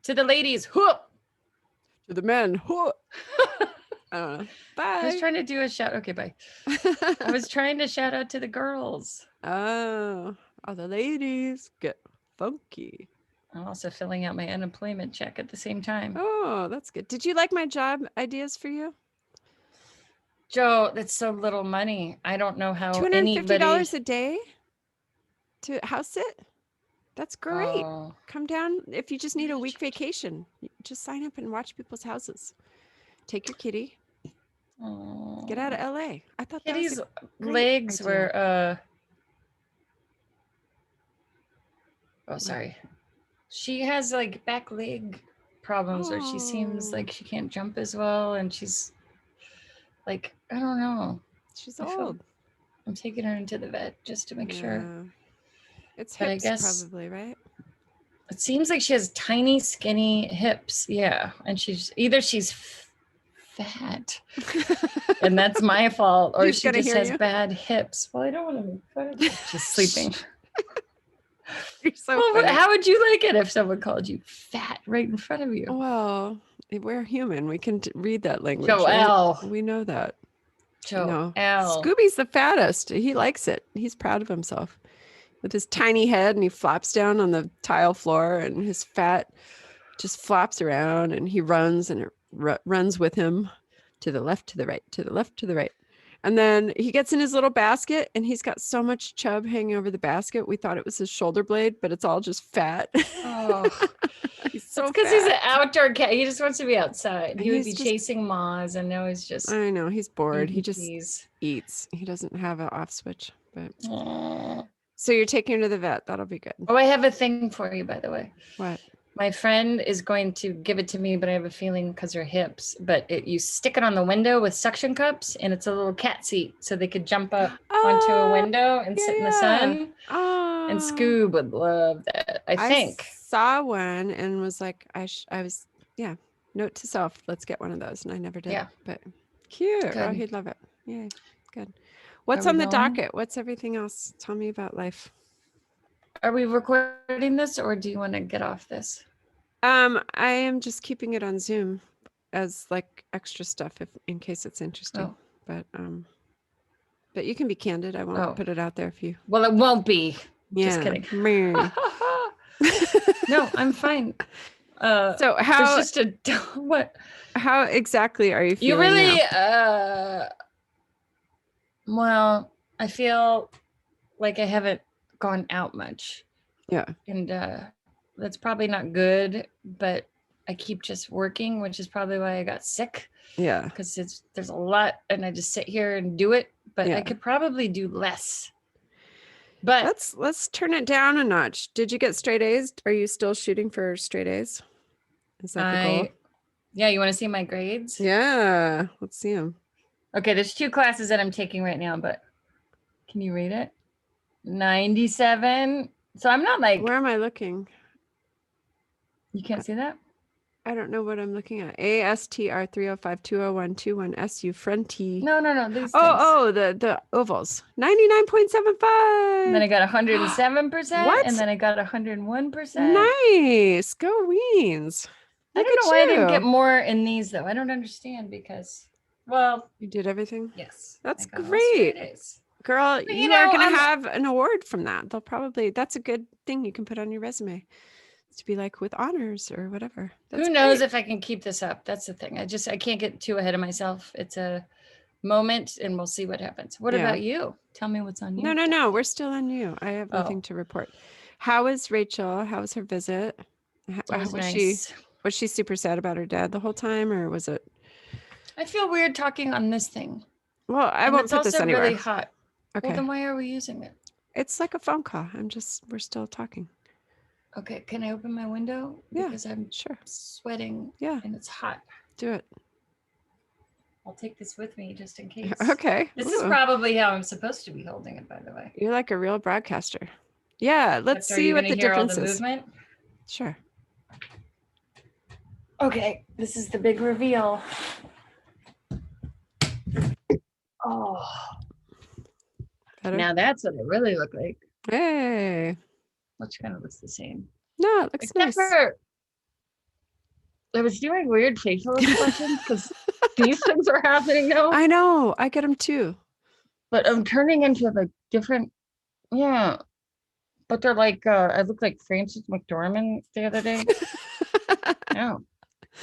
To the ladies, whoop. To the men, whoop. I don't know. Bye. I was trying to do a shout. Okay, bye. I was trying to shout out to the girls. Oh, all the ladies get funky. I'm also filling out my unemployment check at the same time. Oh, that's good. Did you like my job ideas for you? Joe, that's so little money. I don't know how anybody. $250 a day to house sit? That's great. Oh, Come down if you just need a week vacation. Just sign up and watch people's houses. Take your kitty. oh. Get out of LA. I thought that Kitty's was a great legs idea. were oh, sorry. She has like back leg problems where she seems like she can't jump as well, and she's like, I don't know. She's old. I'm taking her into the vet just to make sure. It's But hips, I guess probably, right? it seems like she has tiny, skinny hips. Yeah, and she's fat, and that's my fault, or she just has bad hips. Well, I don't want to make fun of her. She's sleeping. You're so well, funny. how would you like it if someone called you fat right in front of you? Well, we're human. We can read that language. Joelle. Right? We know that. Joelle. Scooby's the fattest. He likes it. He's proud of himself. With his tiny head, and he flops down on the tile floor, and his fat just flops around, and he runs, and it runs with him to the left, to the right, to the left, to the right. And then he gets in his little basket, and he's got so much chub hanging over the basket. We thought it was his shoulder blade, but it's all just fat. Oh, he's so because he's an outdoor cat. He just wants to be outside. He would be chasing moths, and now he's just. I know, he's bored. He just eats. He doesn't have an off switch. But so you're taking him to the vet. That'll be good. Oh, I have a thing for you, by the way. What? My friend is going to give it to me, but I have a feeling because her hips. But you stick it on the window with suction cups, and it's a little cat seat, so they could jump up onto a window and sit in the sun. And Scoob would love that. I think saw one and was like, I was, note to self, let's get one of those, and I never did. Yeah, but cute. Good. Oh, he'd love it. Yeah, good. What's on the docket? What's everything else? Tell me about life. Are we recording this, or do you want to get off this? I am just keeping it on Zoom as like extra stuff in case it's interesting. But you can be candid. I won't put it out there if you. Well, it won't be. Yeah. Just kidding. No, I'm fine. So how? It's just what? How exactly are you feeling? You really? Now? Well, I feel like I haven't gone out much. Yeah. And that's probably not good, but I keep just working, which is probably why I got sick. Yeah. Because there's a lot, and I just sit here and do it, but I could probably do less. But let's turn it down a notch. Did you get straight A's? Are you still shooting for straight A's? Is that the goal? Yeah, you want to see my grades? Yeah, let's see them. Okay, there's 2 classes that I'm taking right now, but can you read it? 97. So I'm not like. Where am I looking? You can't see that? I don't know what I'm looking at. ASTR 305-201-21SU Fronty. No. These the ovals. 99.75. Then I got 107%. What? And then I got 101%. Nice. Go Weens. I don't know why I didn't get more in these, though. I don't understand because, well. You did everything? Yes. That's great. Girl, you are going to have an award from that. That's a good thing you can put on your resume. To be like with honors or whatever. Who knows if I can keep this up? That's the thing. I can't get too ahead of myself. It's a moment, and we'll see what happens. What about you? Tell me what's on you. No. We're still on you. I have nothing to report. How is Rachel? How was her visit? Was she super sad about her dad the whole time, or was it? I feel weird talking on this thing. Well, I won't put this anywhere. It's also really hot. Okay. Well, then why are we using it? It's like a phone call. We're still talking. Okay, can I open my window? Yeah, because I'm sweating. Yeah, and it's hot. Do it. I'll take this with me just in case. Okay. This is probably how I'm supposed to be holding it, by the way. You're like a real broadcaster. Yeah, let's see what the difference is. Movement? Sure. Okay, this is the big reveal. Oh. Better? Now that's what it really looked like. Hey. Which kind of looks the same. No, it looks nice. For I was doing weird facial expressions because these things are happening now. I know. I get them too. But I'm turning into like different, yeah. But they're like, I look like Frances McDormand the other day. Yeah.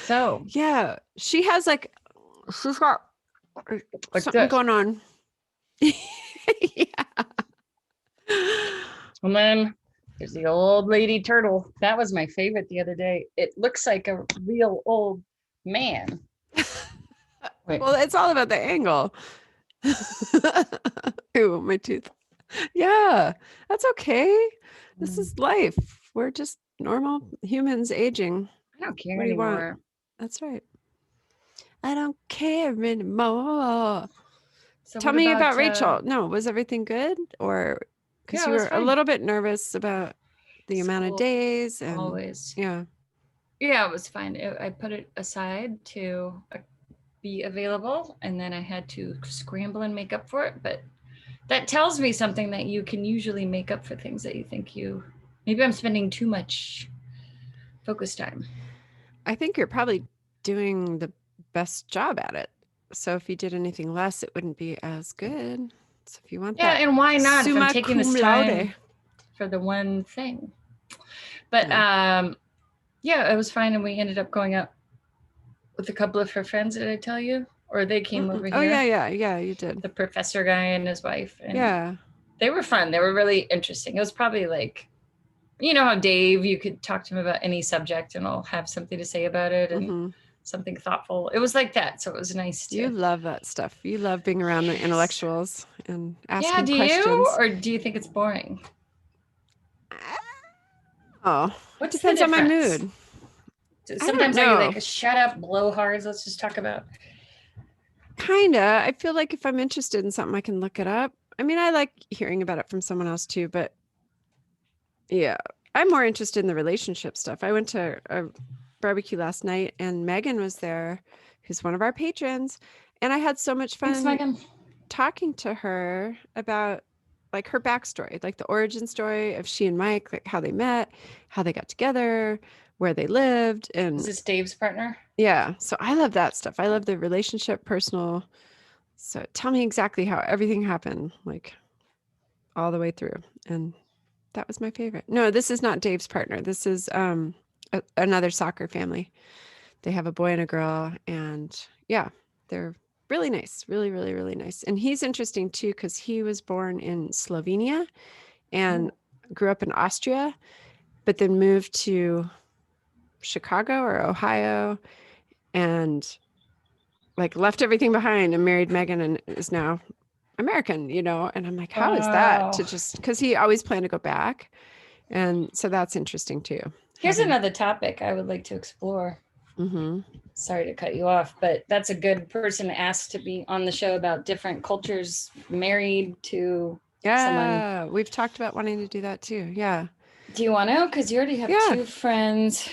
So, Yeah. She has like, she's got like something this. going on. Yeah. And then there's the old lady turtle. That was my favorite the other day. It looks like a real old man. Wait, Well, it's all about the angle. Ooh, my tooth. Yeah, that's okay. This is life. We're just normal humans aging. I don't care What do you want? anymore. That's right. I don't care anymore. So Tell what me about about Rachel. No, was everything good? Or because yeah, it you was were a fine. little bit nervous about the amount of School days and always. yeah. Yeah, it was fine. I put it aside to be available, and then I had to scramble and make up for it. But that tells me something that you can usually make up for things that you think you. Maybe I'm spending too much focus time. I think you're probably doing the best job at it. So if you did anything less, it wouldn't be as good. So if you want Yeah, that and why not if I'm summa taking cum this laude. time for the one thing? But Yeah. yeah, it was fine, and we ended up going out with a couple of her friends. Did I tell you? Or they came over Oh yeah, here, yeah, yeah, you did. the professor guy and his wife, and Yeah. they were fun. They were really interesting. It was probably like, you know how Dave, you could talk to him about any subject and I'll have something to say about it and Hmm. something thoughtful. It was like that. So it was nice You to. love that stuff. You love being around the Yes. intellectuals and Yeah, asking do you? questions. Or do you think it's boring? Oh, What's the depends on my difference? mood. I don't Sometimes are you know. like, shut up, blowhards? Let's just talk about. Kinda. I feel like if I'm interested in something, I can look it up. I mean, I like hearing about it from someone else too, but yeah, I'm more interested in the relationship stuff. I went to a barbecue last night and Megan was there, who's one of our patrons, and I had so much Thanks, fun Megan. talking to her about like her backstory, like the origin story of she and Mike, like how they met, how they got together, where they lived, Is and this Dave's partner? yeah, so I love that stuff. I love the relationship, personal. So tell me exactly how everything happened, like all the way through. And that was my favorite. No, this is not Dave's partner. This is another soccer family. They have a boy and a girl, and yeah, they're really nice, really, really, really nice. And he's interesting too because he was born in Slovenia and grew up in Austria, but then moved to Chicago or Ohio and like left everything behind and married Megan and is now American, you know? And I'm like, how is that Wow. to just because he always planned to go back. And so that's interesting too. Here's Having, another topic I would like to explore. hmm Sorry to cut you off, but that's a good person to ask to be on the show about different cultures married to someone. Yeah, we've talked about wanting to do that too. Yeah. Do you want to? Because you already have Yeah. two friends.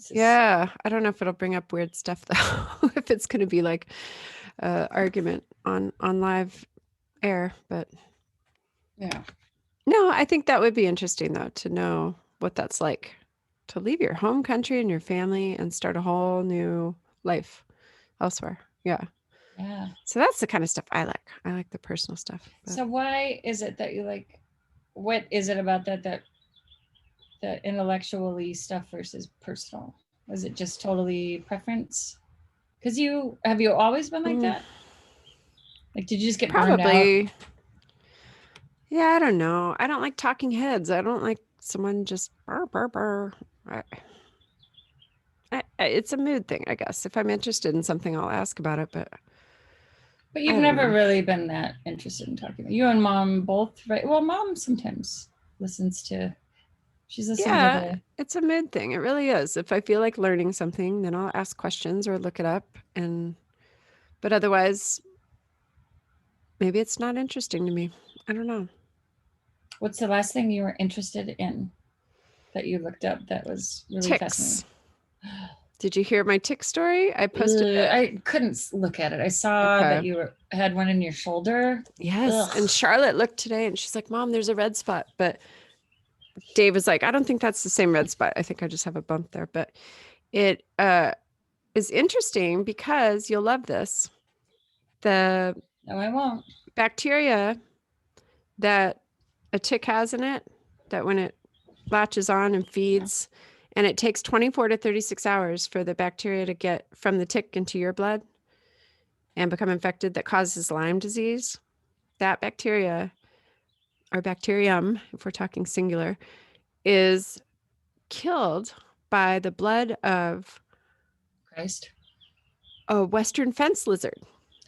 Yeah. I don't know if it'll bring up weird stuff though, if it's going to be like argument on live air, but Yeah. no, I think that would be interesting though to know what that's like to leave your home country and your family and start a whole new life elsewhere. Yeah. Yeah. So that's the kind of stuff I like. I like the personal stuff. But. So why is it that you like? What is it about that the intellectually stuff versus personal? Was it just totally preference? Because you always been like that? Like, did you just get burned out? Probably. Yeah, I don't know. I don't like talking heads. I don't like someone just burr, burr, burr. It's a mood thing, I guess. If I'm interested in something, I'll ask about it. But You've never really been that interested in talking. You and mom both, right? Well, mom sometimes listens to. She's listening to yeah, it's a mood thing. It really is. If I feel like learning something, then I'll ask questions or look it up. But otherwise, maybe it's not interesting to me. I don't know. What's the last thing you were interested in that you looked up that was really Ticks. fascinating? Did you hear my tick story? I posted it. I couldn't look at it. I saw that you had one in your shoulder. Yes. Ugh. And Charlotte looked today and she's like, Mom, there's a red spot. But Dave was like, I don't think that's the same red spot. I think I just have a bump there. But It is interesting because you'll love this. The No, I won't. bacteria that a tick has in it, that when it latches on and feeds, and it takes 24 to 36 hours for the bacteria to get from the tick into your blood and become infected, that causes Lyme disease. That bacteria, or bacterium, if we're talking singular, is killed by the blood of Christ. a Western fence lizard.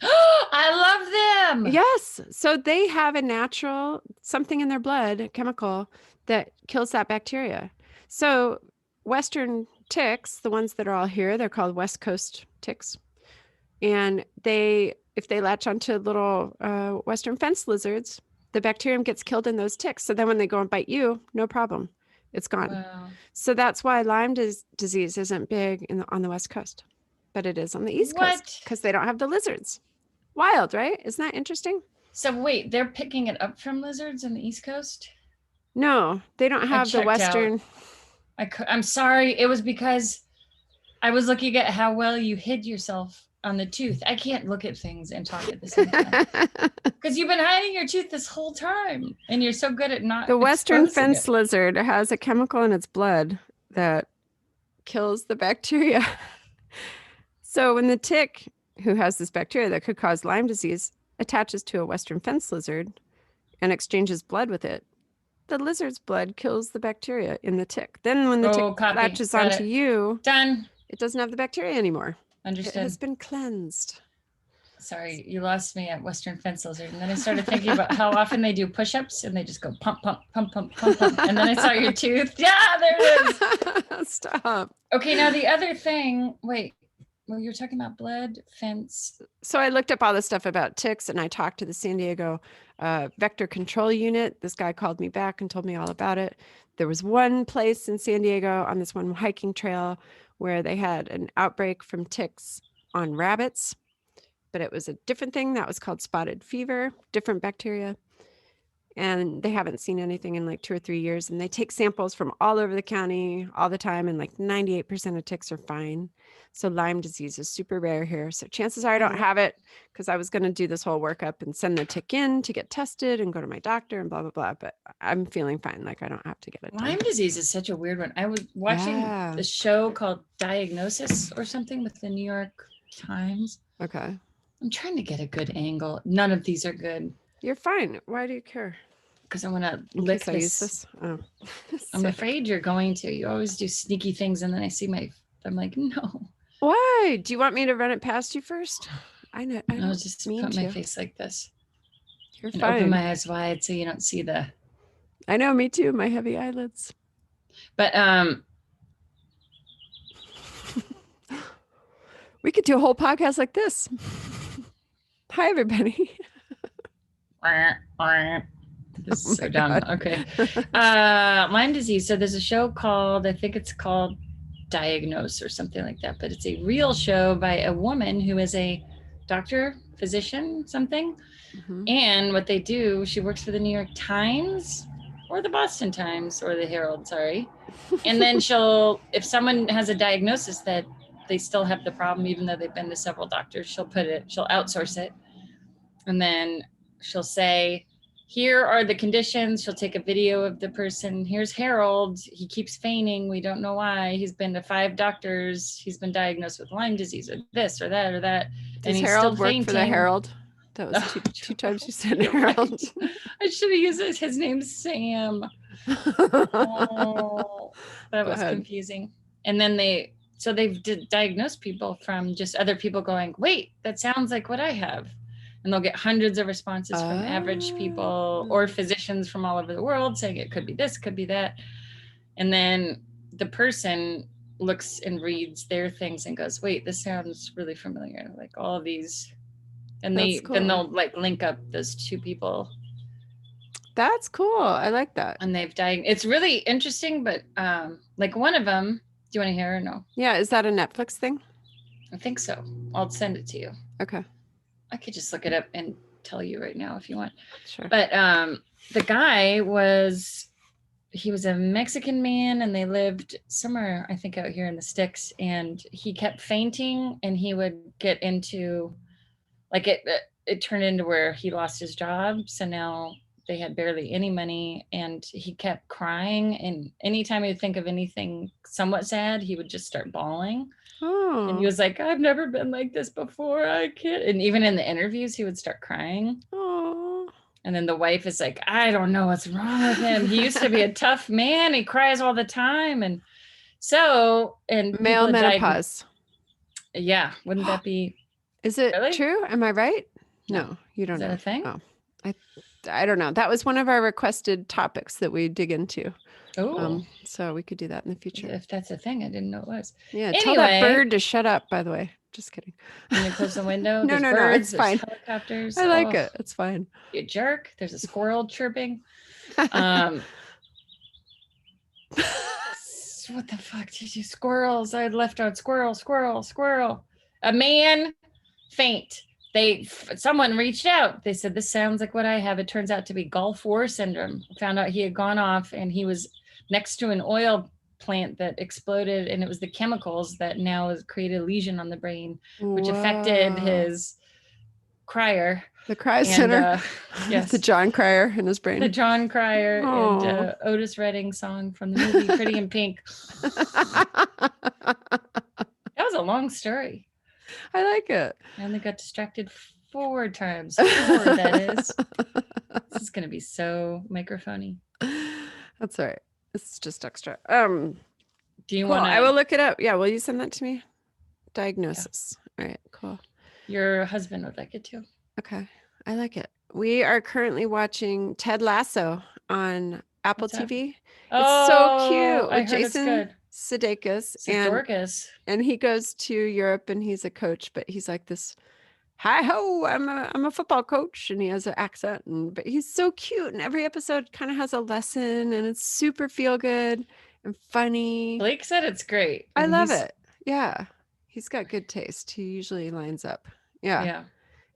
I love them. Yes. So they have a natural something in their blood, a chemical that kills that bacteria. So Western ticks, the ones that are all here, they're called West Coast ticks. And if they latch onto little Western fence lizards, the bacterium gets killed in those ticks. So then when they go and bite you, no problem. It's gone. Wow. So that's why Lyme disease isn't big on the West Coast, but it is on the East Coast because they don't have the lizards. Wild, right? Isn't that interesting? So wait, they're picking it up from lizards on the East Coast? No, they don't have the Western. I'm sorry. It was because I was looking at how well you hid yourself on the tooth. I can't look at things and talk at the same time. Because you've been hiding your tooth this whole time. And you're so good at not. The Western fence lizard has a chemical in its blood that kills the bacteria. So when the tick, who has this bacteria that could cause Lyme disease, attaches to a Western fence lizard and exchanges blood with it, the lizard's blood kills the bacteria in the tick. Then when the tick latches onto you, done. It doesn't have the bacteria anymore. Understood. It has been cleansed. Sorry, you lost me at Western fence lizard. And then I started thinking about how often they do push-ups and they just go pump, pump, pump, pump, pump, pump. And then I saw your tooth. Yeah, there it is. Stop. Okay, now the other thing, wait. Well, you're talking about blood, fence. So I looked up all this stuff about ticks and I talked to the San Diego vector control unit. This guy called me back and told me all about it. There was one place in San Diego on this one hiking trail where they had an outbreak from ticks on rabbits, but it was a different thing that was called spotted fever, different bacteria. And they haven't seen anything in like 2 or 3 years. And they take samples from all over the county all the time. And like 98% of ticks are fine. So Lyme disease is super rare here. So chances are I don't have it because I was going to do this whole workup and send the tick in to get tested and go to my doctor and blah, blah, blah. But I'm feeling fine. Like I don't have to get it done. Lyme disease is such a weird one. I was watching the show called Diagnosis or something with the New York Times. Okay. I'm trying to get a good angle. None of these are good. You're fine. Why do you care? Because I want to lick this. Oh. I'm afraid you're going to. You always do sneaky things, and then I see I'm like, no. Why? Do you want me to run it past you first? I know. I'll just put my face like this. You're and fine. Open my eyes wide so you don't see the. I know. Me too. My heavy eyelids. But we could do a whole podcast like this. Hi, everybody. This is so dumb. Okay. Lyme disease. So there's a show called, I think it's called Diagnose or something like that, but it's a real show by a woman who is a doctor, physician, something. Mm-hmm. And what they do, she works for the New York Times or the Boston Times or the Herald, sorry. And then if someone has a diagnosis that they still have the problem, even though they've been to several doctors, she'll outsource it. And then she'll say, here are the conditions. She'll take a video of the person. Here's Harold. He keeps feigning. We don't know why. He's been to 5 doctors. He's been diagnosed with Lyme disease or this or that or that. Does Harold work for the Herald? That was two times you said Harold. Right. I should have used it. His name's Sam. Oh, that was confusing. And then they've diagnosed people from just other people going, wait, that sounds like what I have. And they'll get hundreds of responses from average people or physicians from all over the world saying it could be this, could be that. And then the person looks and reads their things and goes, wait, this sounds really familiar. Like all of these. And then they'll like link up those 2 people. That's cool. I like that. And it's really interesting, but like one of them, do you want to hear or no? Yeah. Is that a Netflix thing? I think so. I'll send it to you. Okay. I could just look it up and tell you right now if you want. Sure. But the guy he was a Mexican man and they lived somewhere, I think out here in the sticks, and he kept fainting and he would get into like it turned into where he lost his job. So now they had barely any money and he kept crying. And anytime he'd think of anything somewhat sad, he would just start bawling. And he Oh. was like, I've never been like this before. I can't. And even in the interviews, he would start crying. Oh. And then the wife is like, I don't know what's wrong with him. He used to be a tough man. He cries all the time. And so, and Male people had menopause. yeah, wouldn't that be Is it really? true? Am I right? No. No, you don't Is that know. a thing? Oh, I don't know. That was one of our requested topics that we dig into. Oh, So we could do that in the future. if that's a thing, I didn't know it was. Yeah. Anyway, Tell that bird to shut up, by the way. Just kidding. Can you close the window? No, There's no, birds, it's there's fine. helicopters. I like it. It's fine. You jerk. There's a squirrel chirping. What the fuck did you squirrels? I left out squirrel. A man faint. Someone reached out. They said, this sounds like what I have. It turns out to be Gulf War syndrome. Found out he had gone off and he was next to an oil plant that exploded, and it was the chemicals that now has created a lesion on the brain, which affected his crier. The Cry Center. Yes. The John Cryer in his brain. The John Cryer and Otis Redding song from the movie Pretty in Pink. That was a long story. I like it. I only got distracted 4 times. 4, that is. This is going to be so microphony. That's all right. It's just extra. Do you want to? I will look it up. Yeah. Will you send that to me? Diagnosis. Yeah. All right. Cool. Your husband would like it too. Okay. I like it. We are currently watching Ted Lasso on Apple TV. It's so cute with Jason Sudeikis. And he goes to Europe and he's a coach, but he's like this, hi ho, I'm a football coach, and he has an accent, but he's so cute, and every episode kind of has a lesson, and it's super feel good and funny. Blake said it's great. I love it. Yeah. He's got good taste. He usually lines up. Yeah.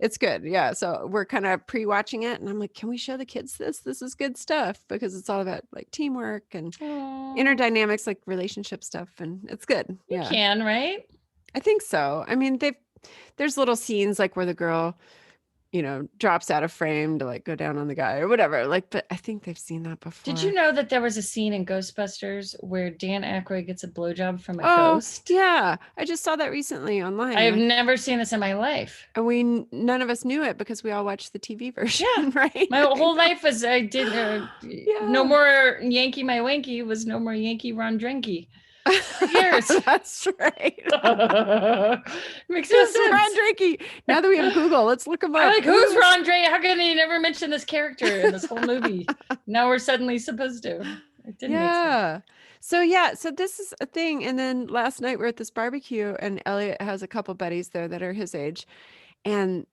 It's good. Yeah. So we're kind of pre-watching it, and I'm like, can we show the kids this? This is good stuff, because it's all about like teamwork and inner dynamics, like relationship stuff. And it's good. You can, right? I think so. I mean, there's little scenes like where the girl, drops out of frame to like go down on the guy or whatever. Like, but I think they've seen that before. Did you know that there was a scene in Ghostbusters where Dan Aykroyd gets a blowjob from a ghost? Yeah. I just saw that recently online. I have never seen this in my life. And none of us knew it because we all watched the TV version. Yeah. Right. My whole life was, I did No More Yankee My Wanky was No More Yankee Ron Drinky. Years. That's right. Makes no sense. Ron Drinky. Now that we have Google, let's look him up. I'm like, who's Ron Drinky? How can he never mention this character in this whole movie? Now we're suddenly supposed to. It didn't make sense. So this is a thing. And then last night we're at this barbecue, and Elliot has a couple buddies there that are his age, and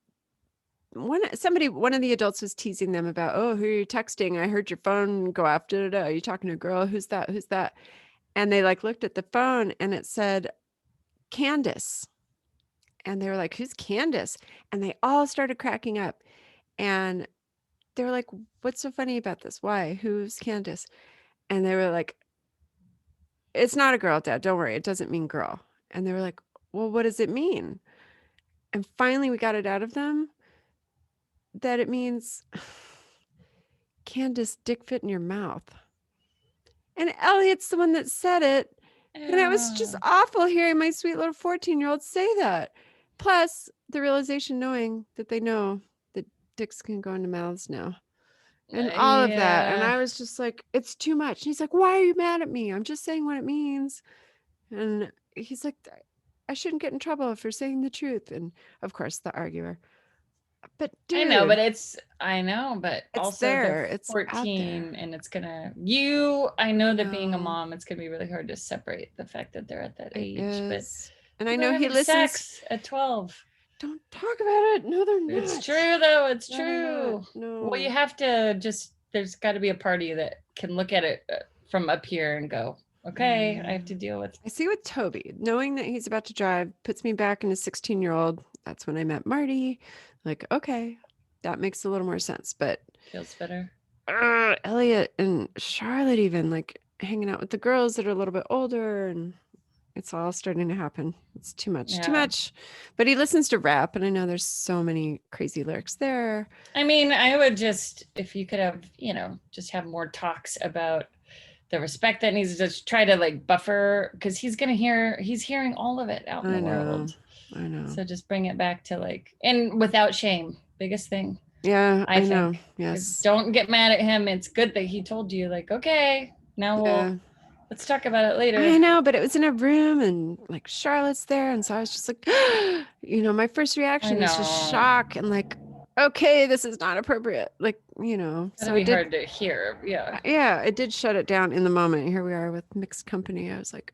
one of the adults was teasing them about, oh, who are you texting? I heard your phone go off. Are you talking to a girl? Who's that? And they like looked at the phone and it said Candace. And they were like, who's Candace? And they all started cracking up. And they were like, what's so funny about this? Why? Who's Candace? And they were like, it's not a girl, Dad. Don't worry. It doesn't mean girl. And they were like, well, what does it mean? And finally we got it out of them that it means Candace, dick fit in your mouth. And Elliot's the one that said it. And it was just awful hearing my sweet little 14-year-old say that. Plus the realization knowing that they know that dicks can go into mouths now. And all of that. And I was just like, it's too much. And he's like, why are you mad at me? I'm just saying what it means. And he's like, I shouldn't get in trouble for saying the truth. And of course, the arguer. But dude, I know, but it's also there. It's 14 and it's gonna I know that being a mom, it's gonna be really hard to separate the fact that they're at that age. And I know he listens. Sex at 12. Don't talk about it. No, they're not. It's true though. It's true. No. Well, you have to there's got to be a party that can look at it from up here and go, okay, I have to deal with. I see with Toby, knowing that he's about to drive puts me back in a 16-year-old. That's when I met Marty. Like, okay, that makes a little more sense, but feels better. Elliot and Charlotte even like hanging out with the girls that are a little bit older, and it's all starting to happen. It's too much, too Yeah. much. But he listens to rap, and I know there's so many crazy lyrics there. I mean, I would just, if you could have, just have more talks about the respect that needs to just try to like buffer, because he's hearing all of it out in the world. I know. So just bring it back to like, and without shame, biggest thing. Yeah, I know. think. Yes. Don't get mad at him. It's good that he told you, like, okay, now let's talk about it later. I know, but it was in a room and like Charlotte's there. And so I was just like, my first reaction is just shock and like, okay, this is not appropriate. Like, so it did hard to hear. Yeah. Yeah, it did shut it down in the moment. Here we are with mixed company. I was like,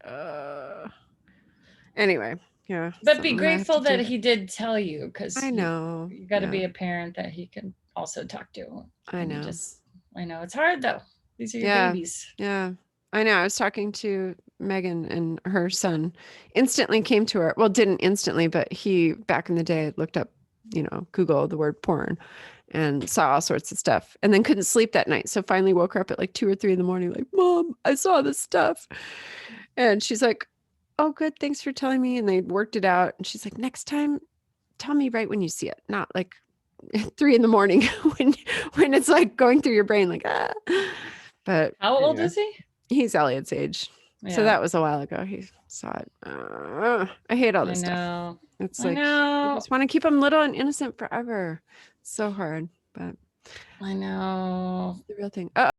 anyway, yeah. But be grateful that he did tell you, because I know you got to be a parent that he can also talk to. I know. I know it's hard though. These are your babies. Yeah. I know. I was talking to Megan, and her son instantly came to her. Well, didn't instantly, but he back in the day looked up, Google the word porn and saw all sorts of stuff, and then couldn't sleep that night. So finally woke her up at like 2 or 3 in the morning, like, Mom, I saw this stuff. And she's like, oh, good. Thanks for telling me. And they worked it out. And she's like, next time, tell me right when you see it, not like 3 in the morning when it's like going through your brain, like, ah. But how old is he? He's Elliot's age. Yeah. So that was a while ago. He saw it. I hate all this stuff. It's like, I just want to keep him little and innocent forever. It's so hard, but I know. It's the real thing.